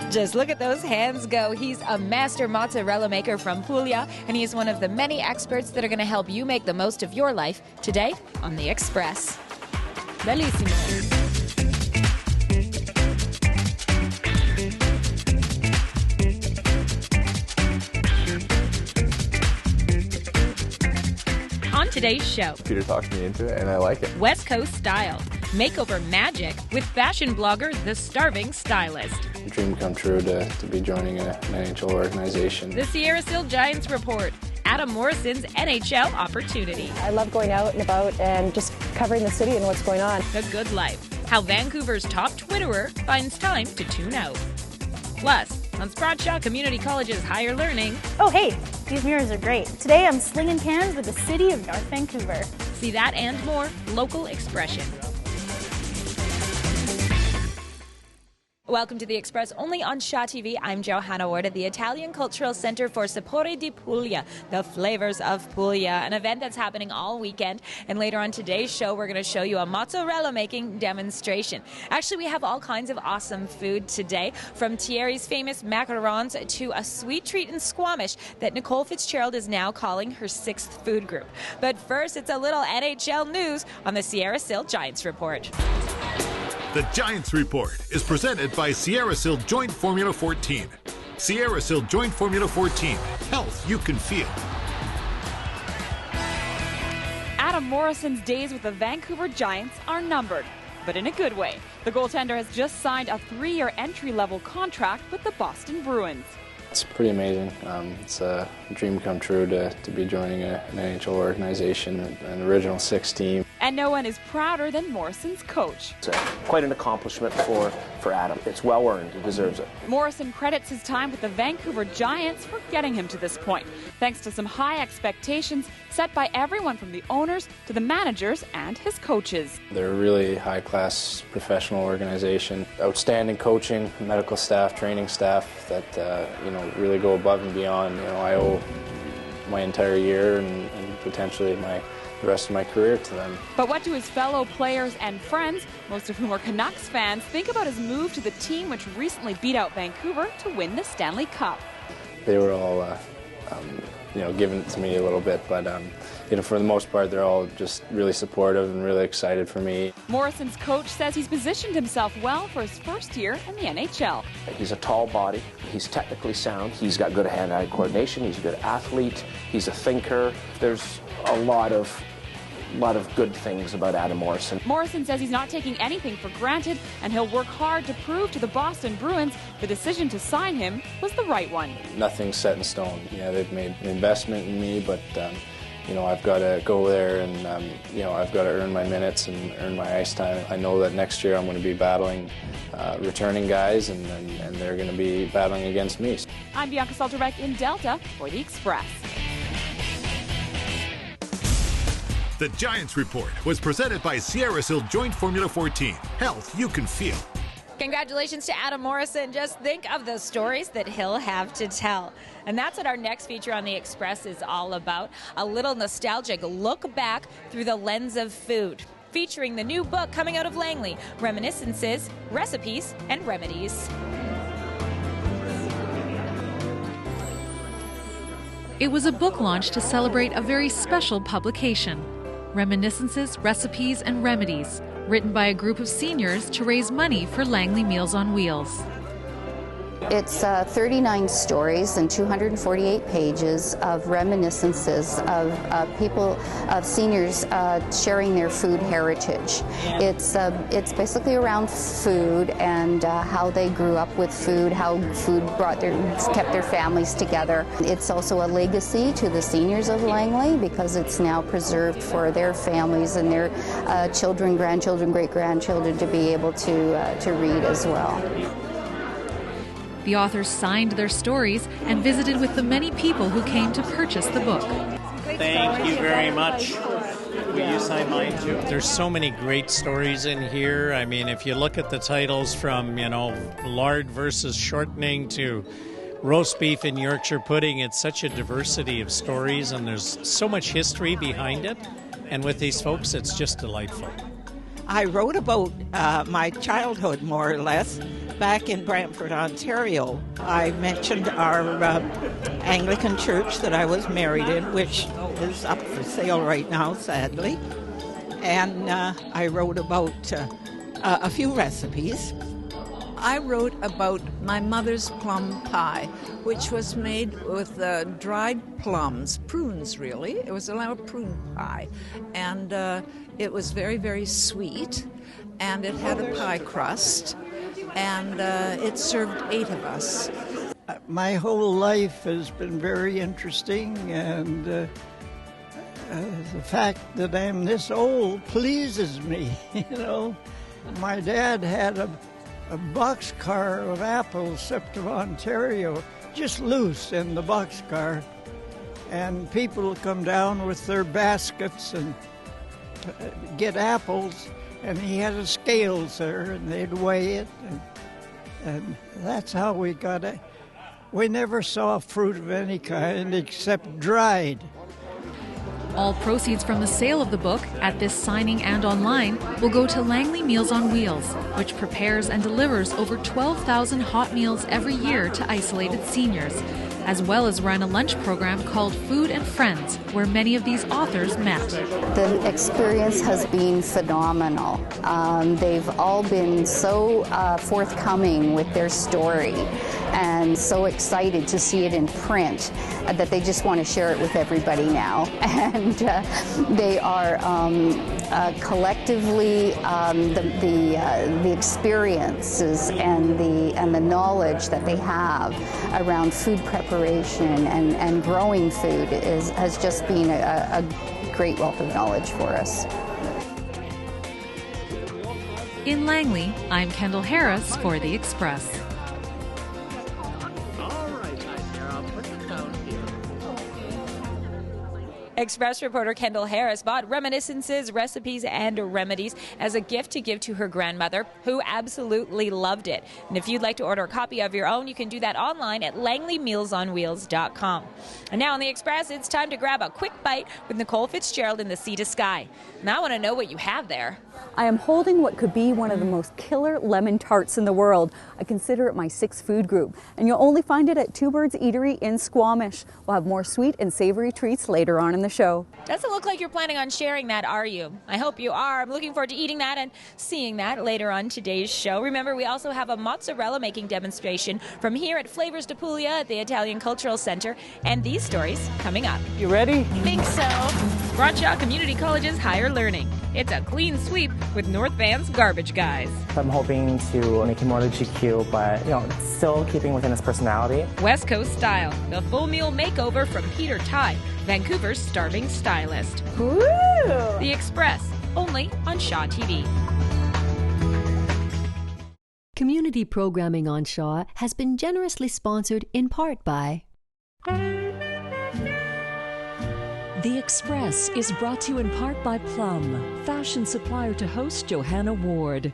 Just look at those hands go. He's a master mozzarella maker from Puglia, and he's one of the many experts that are going to help you make the most of your life today on The Express. Bellissimo. On today's show, Peter talked me into it, and I like it. West Coast style, makeover magic with fashion blogger The Starving Stylist. Dream come true to be joining an NHL organization. The Sierra Sil Giants report, Adam Morrison's NHL opportunity. I love going out and about and just covering the city and what's going on. The Good Life, how Vancouver's top Twitterer finds time to tune out. Plus, on Spradshaw Community College's Higher Learning. Oh hey, these mirrors are great. Today I'm slinging cans with the city of North Vancouver. See that and more, local expression. Welcome to The Express, only on Shaw TV. I'm Johanna Ward at the Italian Cultural Centre for Sapori di Puglia, the Flavours of Puglia, an event that's happening all weekend. And later on today's show, we're going to show you a mozzarella making demonstration. Actually, we have all kinds of awesome food today, from Thierry's famous macarons to a sweet treat in Squamish that Nicole Fitzgerald is now calling her 6th food group. But first, it's a little NHL news on the Sierra Sil Giants report. The Giants Report is presented by Sierra Sil Joint Formula 14. Sierra Sil Joint Formula 14. Health you can feel. Adam Morrison's days with the Vancouver Giants are numbered, but in a good way. The goaltender has just signed a 3-year entry-level contract with the Boston Bruins. It's pretty amazing. It's a dream come true to be joining an NHL organization, an original 6 team. And no one is prouder than Morrison's coach. It's quite an accomplishment for Adam. It's well earned. He deserves it. Morrison credits his time with the Vancouver Giants for getting him to this point, thanks to some high expectations set by everyone from the owners to the managers and his coaches. They're a really high-class professional organization. Outstanding coaching, medical staff, training staff that really go above and beyond. I owe my entire year and potentially the rest of my career to them. But what do his fellow players and friends, most of whom are Canucks fans, think about his move to the team which recently beat out Vancouver to win the Stanley Cup? They were all, giving it to me a little bit, but for the most part, they're all just really supportive and really excited for me. Morrison's coach says he's positioned himself well for his first year in the NHL. He's a tall body. He's technically sound. He's got good hand-eye coordination. He's a good athlete. He's a thinker. There's a lot of good things about Adam Morrison. Morrison says he's not taking anything for granted, and he'll work hard to prove to the Boston Bruins the decision to sign him was the right one. Nothing's set in stone. They've made an investment in me, but I've got to go there and I've got to earn my minutes and earn my ice time. I know that next year I'm going to be battling returning guys, and they're going to be battling against me. I'm Bianca Solterbeck in Delta for The Express. The Giants Report was presented by Sierra Sil Joint Formula 14. Health you can feel. Congratulations to Adam Morrison. Just think of the stories that he'll have to tell. And that's what our next feature on The Express is all about. A little nostalgic look back through the lens of food, featuring the new book coming out of Langley, Reminiscences, Recipes, and Remedies. It was a book launch to celebrate a very special publication, Reminiscences, Recipes, and Remedies, written by a group of seniors to raise money for Langley Meals on Wheels. It's 39 stories and 248 pages of reminiscences of people, of seniors sharing their food heritage. It's basically around food and how they grew up with food, how food kept their families together. It's also a legacy to the seniors of Langley because it's now preserved for their families and their children, grandchildren, great-grandchildren to be able to read as well. The authors signed their stories and visited with the many people who came to purchase the book. Thank you very much. Will you sign mine too? There's so many great stories in here. I mean, if you look at the titles from, lard versus shortening to roast beef and Yorkshire pudding, it's such a diversity of stories and there's so much history behind it. And with these folks, it's just delightful. I wrote about my childhood, more or less, back in Brantford, Ontario. I mentioned our Anglican church that I was married in, which is up for sale right now, sadly. And I wrote about a few recipes. I wrote about my mother's plum pie, which was made with dried plums, prunes really. It was a lot of prune pie. And it was very, very sweet. And it had a pie crust. And it served 8 of us. My whole life has been very interesting, and the fact that I'm this old pleases me, you know. My dad had a boxcar of apples shipped to Ontario, just loose in the boxcar, and people would come down with their baskets and get apples, and he had a scales there, and they'd weigh it, and that's how we got it. We never saw fruit of any kind except dried. All proceeds from the sale of the book, at this signing and online, will go to Langley Meals on Wheels, which prepares and delivers over 12,000 hot meals every year to isolated seniors, as well as run a lunch program called Food and Friends, where many of these authors met. The experience has been phenomenal. They've all been so forthcoming with their story and so excited to see it in print that they just want to share it with everybody now. And they are collectively the experiences and the knowledge that they have around food preparation and growing food has just been a great wealth of knowledge for us. In Langley, I'm Kendall Harris for The Express. Express reporter Kendall Harris bought reminiscences, recipes, and remedies as a gift to give to her grandmother, who absolutely loved it. And if you'd like to order a copy of your own, you can do that online at langleymealsonwheels.com. And now on the Express, it's time to grab a quick bite with Nicole Fitzgerald in the Sea to Sky. Now I want to know what you have there. I am holding what could be one of the most killer lemon tarts in the world. I consider it my 6th food group, and you'll only find it at Two Birds Eatery in Squamish. We'll have more sweet and savory treats later on in the show. Doesn't look like you're planning on sharing that, are you? I hope you are. I'm looking forward to eating that and seeing that later on today's show. Remember, we also have a mozzarella making demonstration from here at Flavours de Puglia at the Italian Cultural Centre, and these stories coming up. You ready? Think so. Broadshaw Community College's Higher Learning. It's a clean sweep with North Van's Garbage Guys. I'm hoping to make him more GQ, but still keeping within his personality. West Coast Style, the full meal makeover from Peter Tye, Vancouver's starving stylist. Woo! The Express, only on Shaw TV. Community programming on Shaw has been generously sponsored in part by... The Express is brought to you in part by Plum, fashion supplier to host Johanna Ward.